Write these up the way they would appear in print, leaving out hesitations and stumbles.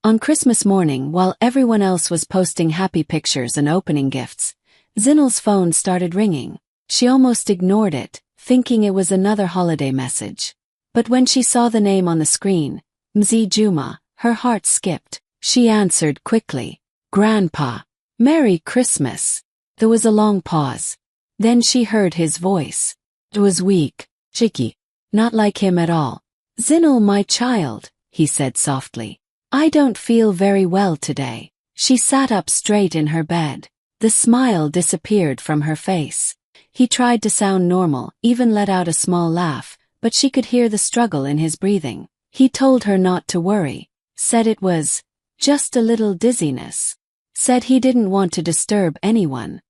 On Christmas morning, while everyone else was posting happy pictures and opening gifts, Zinal's phone started ringing. She almost ignored it, thinking it was another holiday message. But when she saw the name on the screen, Mzee Juma, her heart skipped. She answered quickly, "Grandpa, Merry Christmas." There was a long pause. Then she heard his voice. It was weak, shaky, not like him at all. "Zinal, my child," he said softly. "I don't feel very well today." She sat up straight in her bed. The smile disappeared from her face. He tried to sound normal, even let out a small laugh, but she could hear the struggle in his breathing. He told her not to worry, said it was just a little dizziness, said he didn't want to disturb anyone.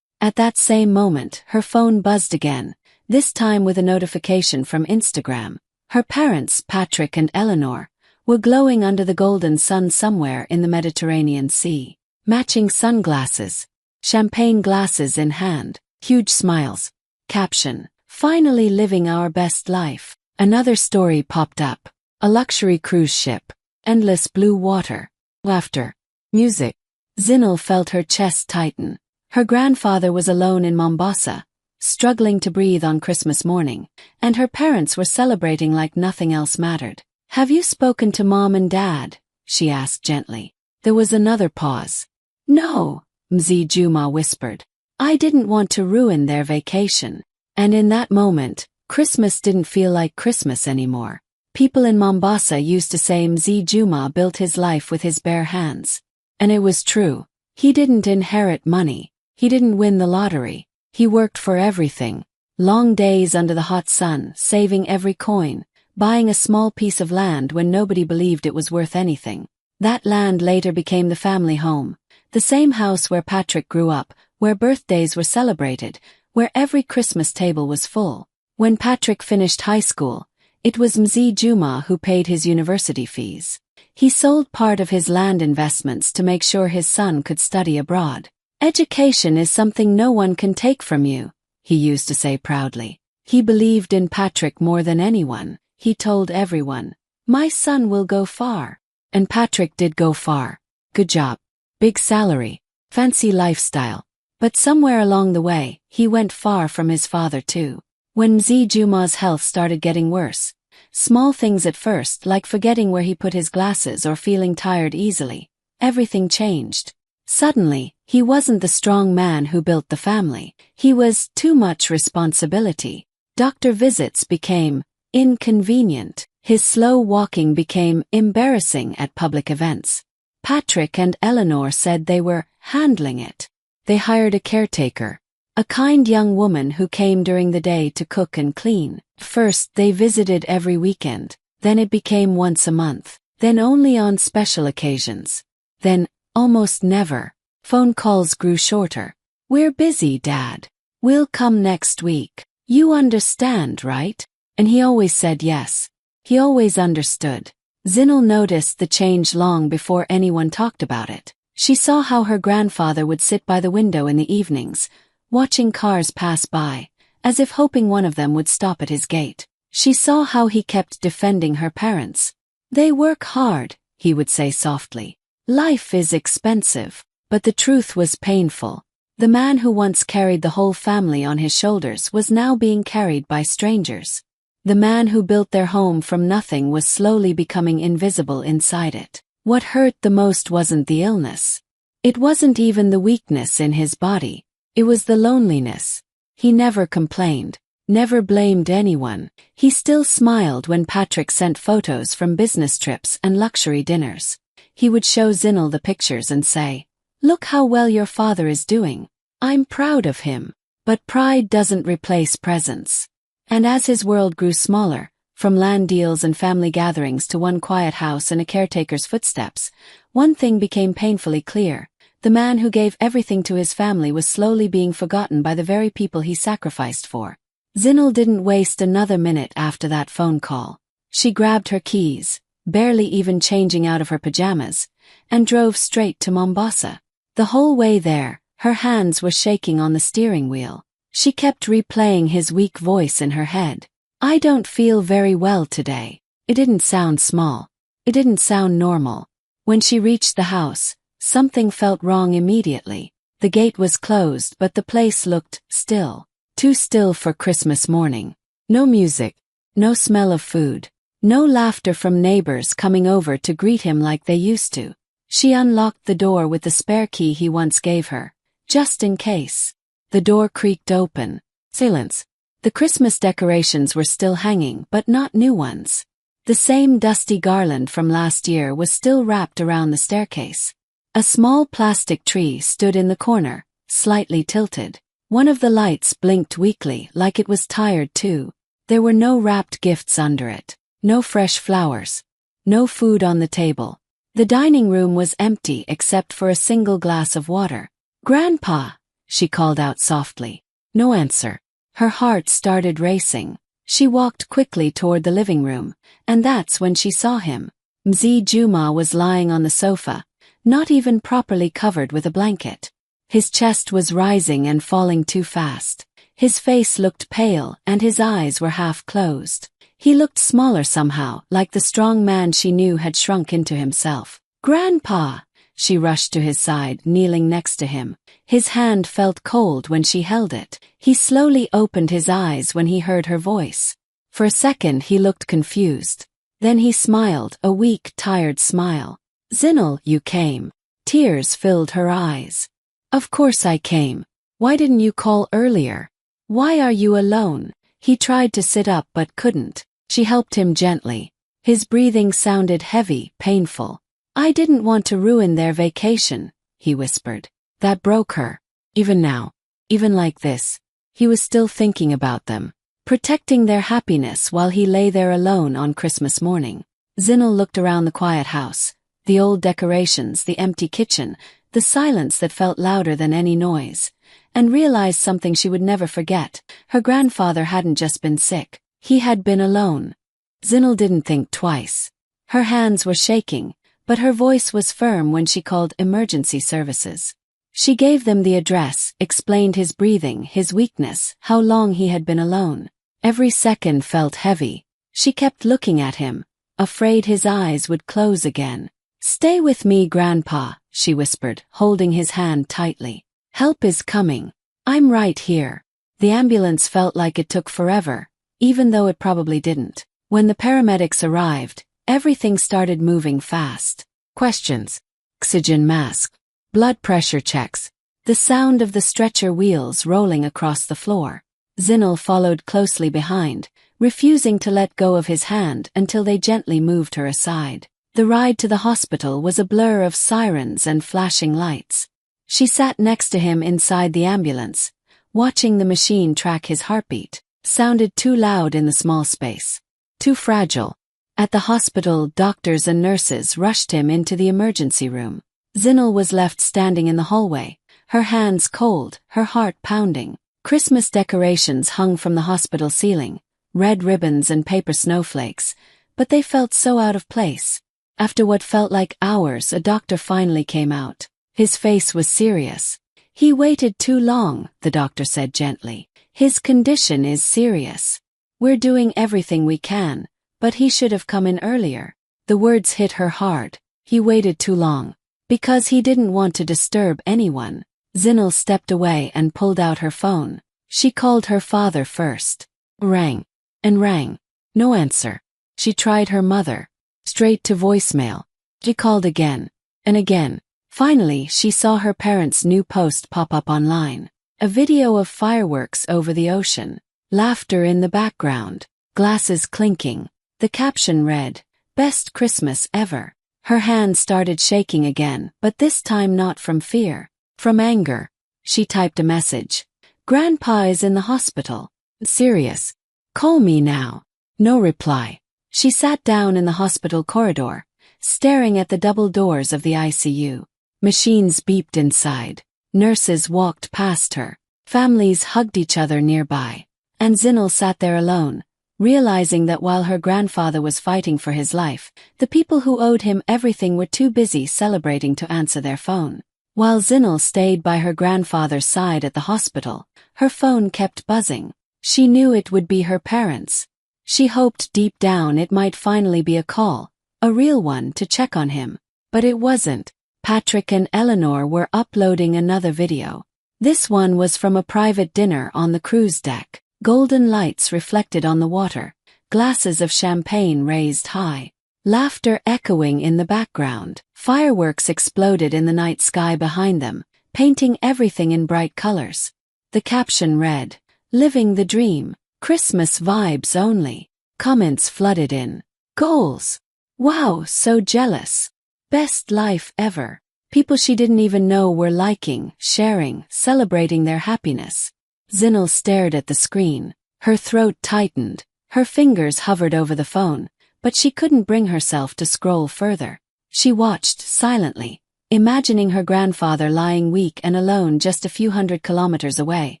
At that same moment, her phone buzzed again, this time with a notification from Instagram. Her parents, Patrick and Eleanor, were glowing under the golden sun somewhere in the Mediterranean Sea. Matching sunglasses, champagne glasses in hand, huge smiles. Caption: "Finally living our best life." Another story popped up. A luxury cruise ship. Endless blue water. Laughter. Music. Zinal felt her chest tighten. Her grandfather was alone in Mombasa, struggling to breathe on Christmas morning, and her parents were celebrating like nothing else mattered. "Have you spoken to Mom and Dad?" she asked gently. There was another pause. "No," Mzee Juma whispered. "I didn't want to ruin their vacation." And in that moment, Christmas didn't feel like Christmas anymore. People in Mombasa used to say Mzee Juma built his life with his bare hands. And it was true. He didn't inherit money. He didn't win the lottery. He worked for everything. Long days under the hot sun, saving every coin, buying a small piece of land when nobody believed it was worth anything. That land later became the family home. The same house where Patrick grew up, where birthdays were celebrated, where every Christmas table was full. When Patrick finished high school, it was Mzee Juma who paid his university fees. He sold part of his land investments to make sure his son could study abroad. "Education is something no one can take from you," he used to say proudly. He believed in Patrick more than anyone. He told everyone, "My son will go far." And Patrick did go far. Good job. Big salary. Fancy lifestyle. But somewhere along the way, he went far from his father too. When Mzee Juma's health started getting worse, small things at first like forgetting where he put his glasses or feeling tired easily, everything changed. Suddenly, he wasn't the strong man who built the family. He was too much responsibility. Doctor visits became inconvenient. His slow walking became embarrassing at public events. Patrick and Eleanor said they were handling it. They hired a caretaker, a kind young woman who came during the day to cook and clean. First, they visited every weekend. Then it became once a month. Then only on special occasions. Then, almost never. Phone calls grew shorter. "We're busy, Dad. We'll come next week. You understand, right?" And he always said yes. He always understood. Zinal noticed the change long before anyone talked about it. She saw how her grandfather would sit by the window in the evenings, watching cars pass by, as if hoping one of them would stop at his gate. She saw how he kept defending her parents. "They work hard," he would say softly. "Life is expensive." But the truth was painful. The man who once carried the whole family on his shoulders was now being carried by strangers. The man who built their home from nothing was slowly becoming invisible inside it. What hurt the most wasn't the illness. It wasn't even the weakness in his body. It was the loneliness. He never complained, never blamed anyone. He still smiled when Patrick sent photos from business trips and luxury dinners. He would show Zinal the pictures and say, "Look how well your father is doing. I'm proud of him." But pride doesn't replace presence. And as his world grew smaller, from land deals and family gatherings to one quiet house and a caretaker's footsteps, one thing became painfully clear. The man who gave everything to his family was slowly being forgotten by the very people he sacrificed for. Zinal didn't waste another minute after that phone call. She grabbed her keys, barely even changing out of her pajamas, and drove straight to Mombasa. The whole way there, her hands were shaking on the steering wheel. She kept replaying his weak voice in her head. "I don't feel very well today." It didn't sound small. It didn't sound normal. When she reached the house, something felt wrong immediately. The gate was closed, but the place looked still. Too still for Christmas morning. No music, no smell of food, no laughter from neighbors coming over to greet him like they used to. She unlocked the door with the spare key he once gave her, just in case. The door creaked open. Silence. The Christmas decorations were still hanging, but not new ones. The same dusty garland from last year was still wrapped around the staircase. A small plastic tree stood in the corner, slightly tilted. One of the lights blinked weakly, like it was tired too. There were no wrapped gifts under it, no fresh flowers, no food on the table. The dining room was empty except for a single glass of water. "Grandpa," she called out softly. No answer. Her heart started racing. She walked quickly toward the living room, and that's when she saw him. Mzee Juma was lying on the sofa, not even properly covered with a blanket. His chest was rising and falling too fast. His face looked pale and his eyes were half closed. He looked smaller somehow, like the strong man she knew had shrunk into himself. "Grandpa!" She rushed to his side, kneeling next to him. His hand felt cold when she held it. He slowly opened his eyes when he heard her voice. For a second he looked confused. Then he smiled, a weak, tired smile. "Zinel, you came." Tears filled her eyes. "Of course I came. Why didn't you call earlier? Why are you alone?" He tried to sit up but couldn't. She helped him gently. His breathing sounded heavy, painful. "I didn't want to ruin their vacation," he whispered. That broke her. Even now, even like this, he was still thinking about them, protecting their happiness while he lay there alone on Christmas morning. Zinel looked around the quiet house, the old decorations, the empty kitchen, the silence that felt louder than any noise, and realized something she would never forget. Her grandfather hadn't just been sick. He had been alone. Zinel didn't think twice. Her hands were shaking, but her voice was firm when she called emergency services. She gave them the address, explained his breathing, his weakness, how long he had been alone. Every second felt heavy. She kept looking at him, afraid his eyes would close again. "Stay with me, Grandpa," she whispered, holding his hand tightly. "Help is coming. I'm right here." The ambulance felt like it took forever, even though it probably didn't. When the paramedics arrived, everything started moving fast. Questions. Oxygen mask. Blood pressure checks. The sound of the stretcher wheels rolling across the floor. Zinel followed closely behind, refusing to let go of his hand until they gently moved her aside. The ride to the hospital was a blur of sirens and flashing lights. She sat next to him inside the ambulance, watching the machine track his heartbeat. Sounded too loud in the small space. Too fragile. At the hospital, doctors and nurses rushed him into the emergency room. Zinel was left standing in the hallway, her hands cold, her heart pounding. Christmas decorations hung from the hospital ceiling, red ribbons and paper snowflakes, but they felt so out of place. After what felt like hours, a doctor finally came out. His face was serious. "He waited too long," the doctor said gently. "His condition is serious. We're doing everything we can, but he should have come in earlier." The words hit her hard. He waited too long. Because he didn't want to disturb anyone. Zinel stepped away and pulled out her phone. She called her father first. Rang. And rang. No answer. She tried her mother. Straight to voicemail. She called again. And again. Finally, she saw her parents' new post pop up online. A video of fireworks over the ocean. Laughter in the background. Glasses clinking. The caption read, "Best Christmas ever." Her hand started shaking again, but this time not from fear. From anger. She typed a message. "Grandpa is in the hospital. Serious. Call me now." No reply. She sat down in the hospital corridor, staring at the double doors of the ICU. Machines beeped inside. Nurses walked past her. Families hugged each other nearby. And Zinel sat there alone, realizing that while her grandfather was fighting for his life, the people who owed him everything were too busy celebrating to answer their phone. While Zinel stayed by her grandfather's side at the hospital, her phone kept buzzing. She knew it would be her parents. She hoped deep down it might finally be a call, a real one, to check on him. But it wasn't. Patrick and Eleanor were uploading another video. This one was from a private dinner on the cruise deck. Golden lights reflected on the water, glasses of champagne raised high, laughter echoing in the background. Fireworks exploded in the night sky behind them, painting everything in bright colors. The caption read, "Living the dream, Christmas vibes only." Comments flooded in. Goals. Wow, so jealous. Best life ever. People she didn't even know were liking, sharing, celebrating their happiness. Zinel stared at the screen. Her throat tightened. Her fingers hovered over the phone, but she couldn't bring herself to scroll further. She watched silently, imagining her grandfather lying weak and alone just a few hundred kilometers away,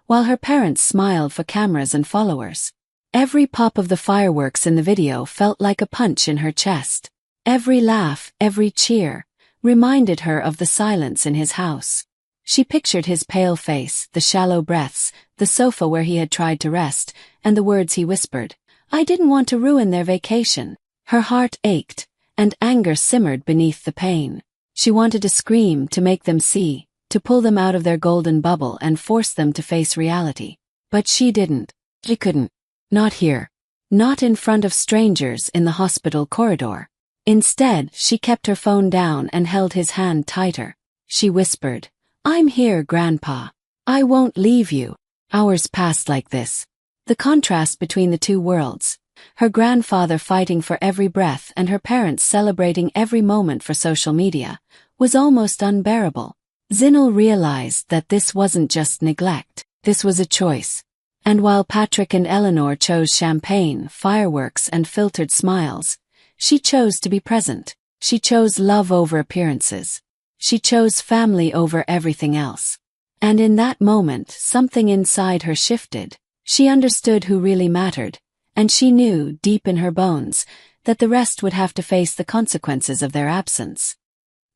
while her parents smiled for cameras and followers. Every pop of the fireworks in the video felt like a punch in her chest. Every laugh, every cheer, reminded her of the silence in his house. She pictured his pale face, the shallow breaths, the sofa where he had tried to rest, and the words he whispered. "I didn't want to ruin their vacation." Her heart ached, and anger simmered beneath the pain. She wanted to scream, to make them see, to pull them out of their golden bubble and force them to face reality. But she didn't. She couldn't. Not here. Not in front of strangers in the hospital corridor. Instead, she kept her phone down and held his hand tighter. She whispered, "I'm here, Grandpa. I won't leave you." Hours passed like this. The contrast between the two worlds, her grandfather fighting for every breath and her parents celebrating every moment for social media, was almost unbearable. Zinel realized that this wasn't just neglect, this was a choice. And while Patrick and Eleanor chose champagne, fireworks, and filtered smiles, she chose to be present. She chose love over appearances. She chose family over everything else. And in that moment, something inside her shifted. She understood who really mattered, and she knew, deep in her bones, that the rest would have to face the consequences of their absence.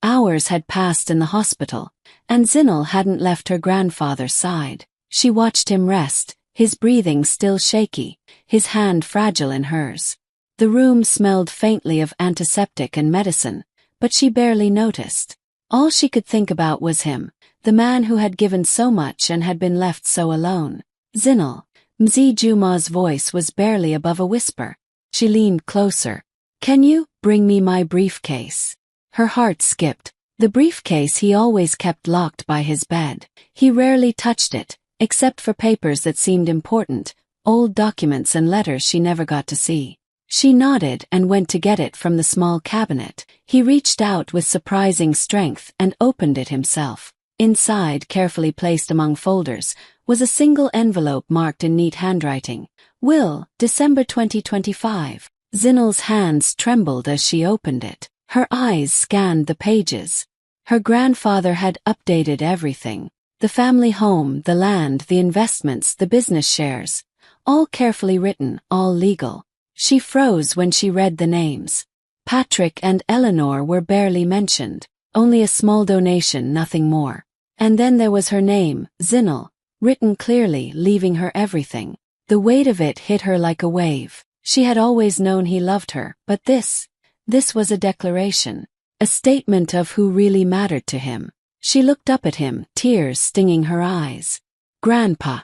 Hours had passed in the hospital, and Zinel hadn't left her grandfather's side. She watched him rest, his breathing still shaky, his hand fragile in hers. The room smelled faintly of antiseptic and medicine, but she barely noticed. All she could think about was him, the man who had given so much and had been left so alone. "Zinel." Mzi Juma's voice was barely above a whisper. She leaned closer. "Can you bring me my briefcase?" Her heart skipped. The briefcase he always kept locked by his bed. He rarely touched it, except for papers that seemed important, old documents and letters she never got to see. She nodded and went to get it from the small cabinet. He reached out with surprising strength and opened it himself. Inside, carefully placed among folders, was a single envelope marked in neat handwriting. "Will, December 2025. Zinel's hands trembled as she opened it. Her eyes scanned the pages. Her grandfather had updated everything. The family home, the land, the investments, the business shares. All carefully written, all legal. She froze when she read the names. Patrick and Eleanor were barely mentioned. Only a small donation, nothing more. And then there was her name, Zinel, written clearly, leaving her everything. The weight of it hit her like a wave. She had always known he loved her, but this was a declaration. A statement of who really mattered to him. She looked up at him, tears stinging her eyes. "Grandpa.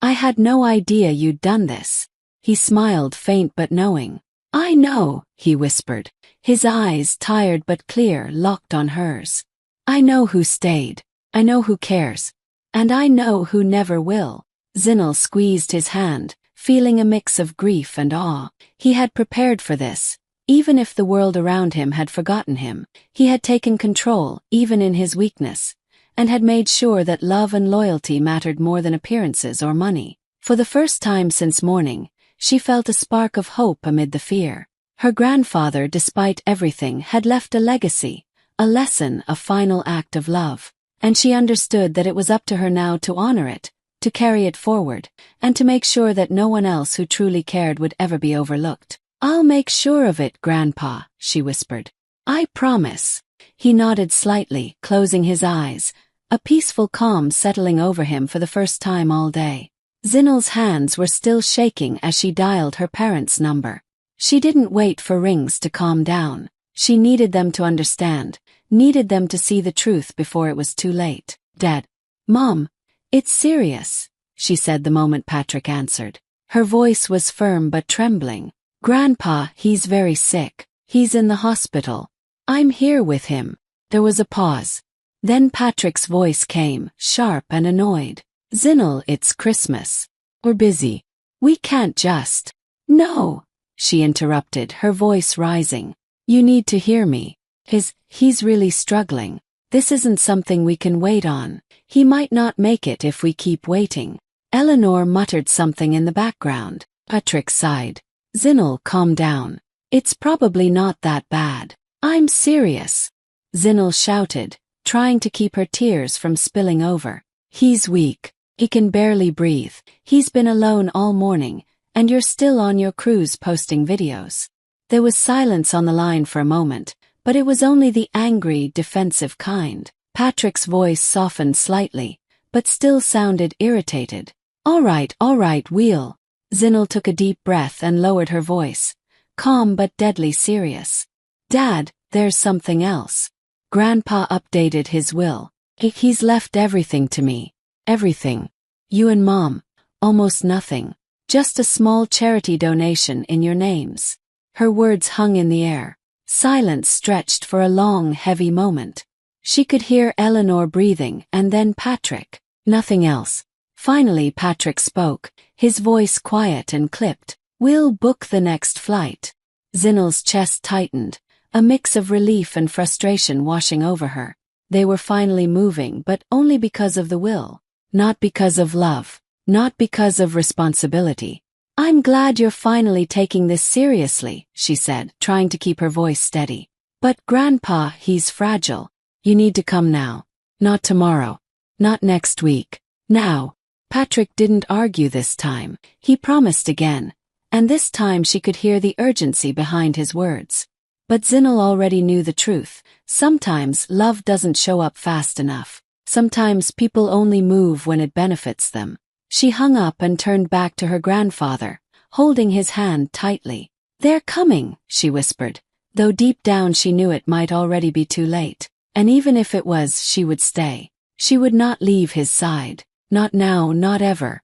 I had no idea you'd done this." He smiled, faint but knowing. "I know," he whispered, his eyes, tired but clear, locked on hers. "I know who stayed. I know who cares. And I know who never will." Zinel squeezed his hand, feeling a mix of grief and awe. He had prepared for this. Even if the world around him had forgotten him, he had taken control, even in his weakness, and had made sure that love and loyalty mattered more than appearances or money. For the first time since morning, she felt a spark of hope amid the fear. Her grandfather, despite everything, had left a legacy, a lesson, a final act of love. And she understood that it was up to her now to honor it, to carry it forward, and to make sure that no one else who truly cared would ever be overlooked. "I'll make sure of it, Grandpa," she whispered. "I promise." He nodded slightly, closing his eyes, a peaceful calm settling over him for the first time all day. Zinel's hands were still shaking as she dialed her parents' number. She didn't wait for rings to calm down. She needed them to understand, needed them to see the truth before it was too late. Dad. Mom, it's serious, she said the moment Patrick answered. Her voice was firm but trembling. Grandpa, he's very sick. He's in the hospital. I'm here with him. There was a pause. Then Patrick's voice came, sharp and annoyed. Zinel, it's Christmas. We're busy. We can't just. No, she interrupted, her voice rising. You need to hear me. He's really struggling. This isn't something we can wait on. He might not make it if we keep waiting. Eleanor muttered something in the background. Patrick sighed. Zinel, calm down. It's probably not that bad. I'm serious. Zinel shouted, trying to keep her tears from spilling over. He's weak. He can barely breathe. He's been alone all morning, and you're still on your cruise posting videos. There was silence on the line for a moment, but it was only the angry, defensive kind. Patrick's voice softened slightly, but still sounded irritated. All right, we'll. Zinel took a deep breath and lowered her voice, calm but deadly serious. Dad, there's something else. Grandpa updated his will. He's left everything to me. Everything. You and Mom. Almost nothing. Just a small charity donation in your names. Her words hung in the air. Silence stretched for a long, heavy moment. She could hear Eleanor breathing and then Patrick. Nothing else. Finally Patrick spoke, his voice quiet and clipped. We'll book the next flight. Zinel's chest tightened, a mix of relief and frustration washing over her. They were finally moving, but only because of the will. Not because of love. Not because of responsibility. I'm glad you're finally taking this seriously, she said, trying to keep her voice steady. But Grandpa, he's fragile. You need to come now. Not tomorrow. Not next week. Now. Patrick didn't argue this time. He promised again. And this time she could hear the urgency behind his words. But Zinel already knew the truth. Sometimes love doesn't show up fast enough. Sometimes people only move when it benefits them. She hung up and turned back to her grandfather, holding his hand tightly. They're coming, she whispered, though deep down she knew it might already be too late. And even if it was, she would stay. She would not leave his side. Not now, not ever.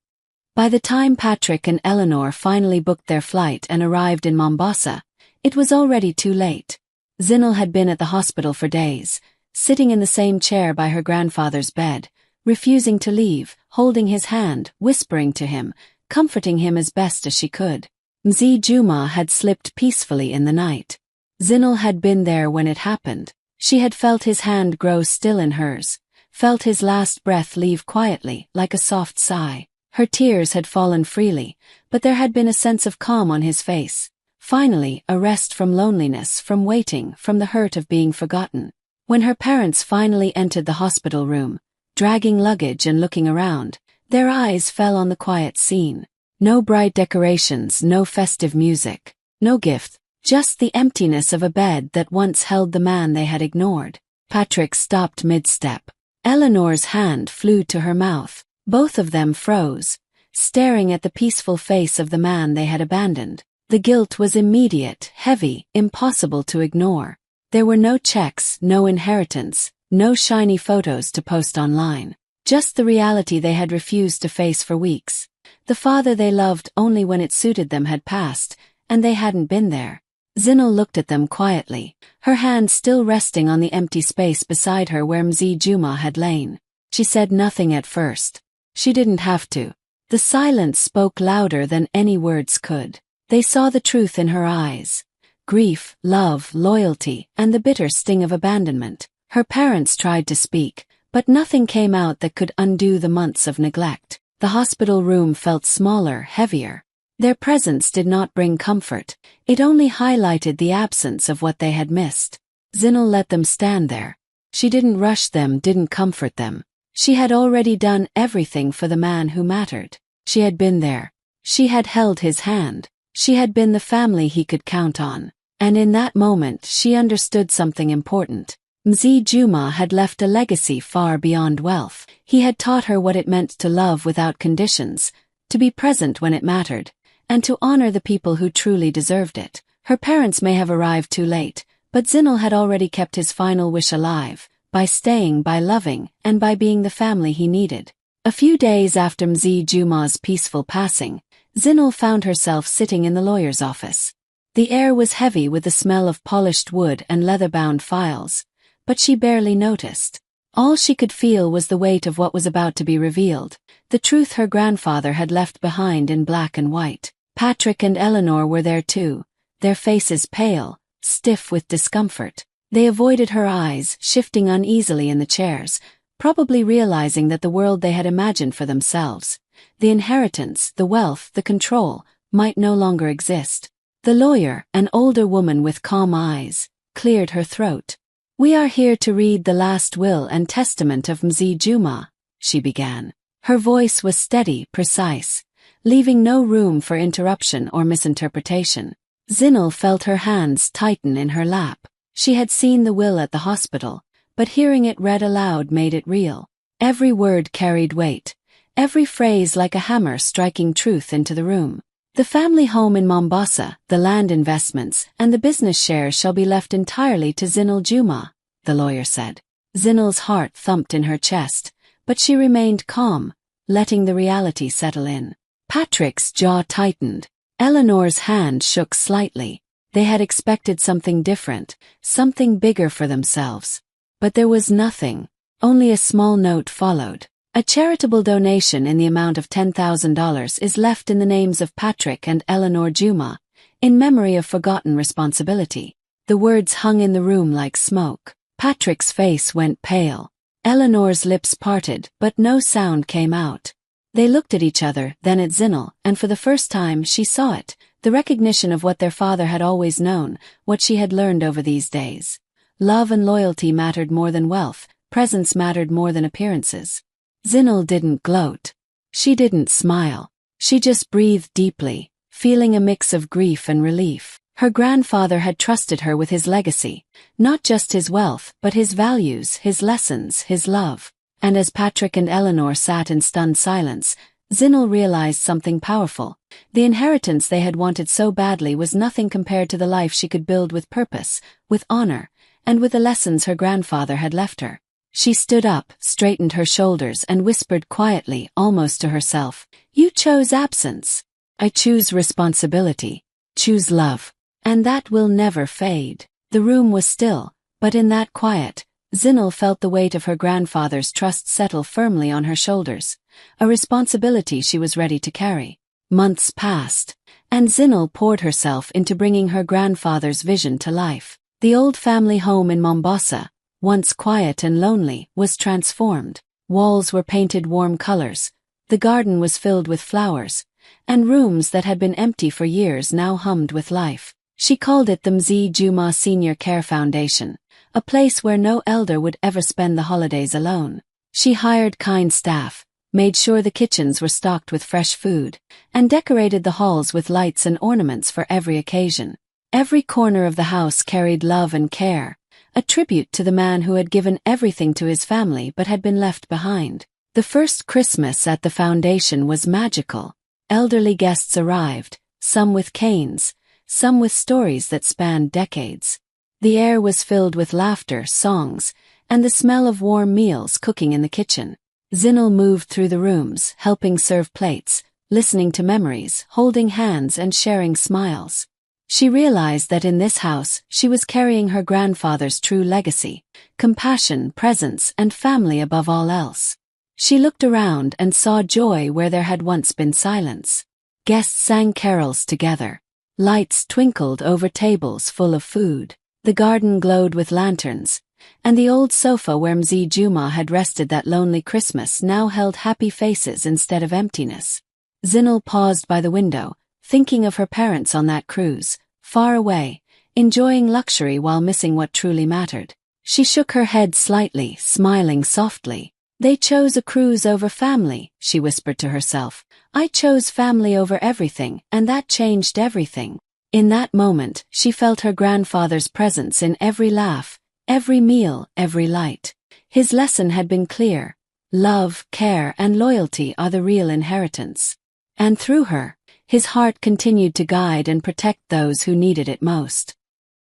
By the time Patrick and Eleanor finally booked their flight and arrived in Mombasa, it was already too late. Zinel had been at the hospital for days, sitting in the same chair by her grandfather's bed, refusing to leave, holding his hand, whispering to him, comforting him as best as she could. Mzee Juma had slipped peacefully in the night. Zinel had been there when it happened. She had felt his hand grow still in hers, felt his last breath leave quietly, like a soft sigh. Her tears had fallen freely, but there had been a sense of calm on his face. Finally, a rest from loneliness, from waiting, from the hurt of being forgotten. When her parents finally entered the hospital room, dragging luggage and looking around, their eyes fell on the quiet scene. No bright decorations, no festive music, no gift, just the emptiness of a bed that once held the man they had ignored. Patrick stopped mid-step. Eleanor's hand flew to her mouth. Both of them froze, staring at the peaceful face of the man they had abandoned. The guilt was immediate, heavy, impossible to ignore. There were no checks, no inheritance, no shiny photos to post online. Just the reality they had refused to face for weeks. The father they loved only when it suited them had passed, and they hadn't been there. Zinel looked at them quietly, her hand still resting on the empty space beside her where Mzee Juma had lain. She said nothing at first. She didn't have to. The silence spoke louder than any words could. They saw the truth in her eyes. Grief, love, loyalty, and the bitter sting of abandonment. Her parents tried to speak, but nothing came out that could undo the months of neglect. The hospital room felt smaller, heavier. Their presence did not bring comfort. It only highlighted the absence of what they had missed. Zinel let them stand there. She didn't rush them, didn't comfort them. She had already done everything for the man who mattered. She had been there. She had held his hand. She had been the family he could count on. And in that moment she understood something important. Mzee Juma had left a legacy far beyond wealth. He had taught her what it meant to love without conditions, to be present when it mattered, and to honor the people who truly deserved it. Her parents may have arrived too late, But Zinel had already kept his final wish alive, by staying, by loving, and by being the family he needed. A few days after Mzi Juma's peaceful passing, Zinel found herself sitting in the lawyer's office. The air was heavy with the smell of polished wood and leather-bound files, but she barely noticed. All she could feel was the weight of what was about to be revealed, the truth her grandfather had left behind in black and white. Patrick and Eleanor were there too, their faces pale, stiff with discomfort. They avoided her eyes, shifting uneasily in the chairs, probably realizing that the world they had imagined for themselves, the inheritance, the wealth, the control, might no longer exist. The lawyer, an older woman with calm eyes, cleared her throat. "We are here to read the last will and testament of Mzi Juma," she began. Her voice was steady, precise, leaving no room for interruption or misinterpretation. Zinel felt her hands tighten in her lap. She had seen the will at the hospital, but hearing it read aloud made it real. Every word carried weight, every phrase like a hammer striking truth into the room. "The family home in Mombasa, the land investments, and the business shares shall be left entirely to Zinel Juma," the lawyer said. Zinel's heart thumped in her chest, but she remained calm, letting the reality settle in. Patrick's jaw tightened. Eleanor's hand shook slightly. They had expected something different, something bigger for themselves. But there was nothing. Only a small note followed. "A charitable donation in the amount of $10,000 is left in the names of Patrick and Eleanor Juma, in memory of forgotten responsibility." The words hung in the room like smoke. Patrick's face went pale. Eleanor's lips parted, but no sound came out. They looked at each other, then at Zinel, and for the first time she saw it, the recognition of what their father had always known, what she had learned over these days. Love and loyalty mattered more than wealth, presence mattered more than appearances. Zinel didn't gloat. She didn't smile. She just breathed deeply, feeling a mix of grief and relief. Her grandfather had trusted her with his legacy, not just his wealth, but his values, his lessons, his love. And as Patrick and Eleanor sat in stunned silence, Zinel realized something powerful. The inheritance they had wanted so badly was nothing compared to the life she could build with purpose, with honor, and with the lessons her grandfather had left her. She stood up, straightened her shoulders, and whispered quietly, almost to herself, "You chose absence. I choose responsibility, choose love, and that will never fade." The room was still, but in that quiet, Zinel felt the weight of her grandfather's trust settle firmly on her shoulders, a responsibility she was ready to carry. Months passed, and Zinel poured herself into bringing her grandfather's vision to life. The old family home in Mombasa, once quiet and lonely, was transformed. Walls were painted warm colors, the garden was filled with flowers, and rooms that had been empty for years now hummed with life. She called it the Mzi Juma Senior Care Foundation, a place where no elder would ever spend the holidays alone. She hired kind staff, made sure the kitchens were stocked with fresh food, and decorated the halls with lights and ornaments for every occasion. Every corner of the house carried love and care, a tribute to the man who had given everything to his family but had been left behind. The first Christmas at the foundation was magical. Elderly guests arrived, some with canes, some with stories that spanned decades. The air was filled with laughter, songs, and the smell of warm meals cooking in the kitchen. Zinel moved through the rooms, helping serve plates, listening to memories, holding hands and sharing smiles. She realized that in this house, she was carrying her grandfather's true legacy, compassion, presence, and family above all else. She looked around and saw joy where there had once been silence. Guests sang carols together. Lights twinkled over tables full of food. The garden glowed with lanterns, and the old sofa where Mzi Juma had rested that lonely Christmas now held happy faces instead of emptiness. Zinel paused by the window, thinking of her parents on that cruise, far away, enjoying luxury while missing what truly mattered. She shook her head slightly, smiling softly. "They chose a cruise over family," she whispered to herself. "I chose family over everything, and that changed everything." In that moment, she felt her grandfather's presence in every laugh, every meal, every light. His lesson had been clear. Love, care, and loyalty are the real inheritance. And through her, his heart continued to guide and protect those who needed it most.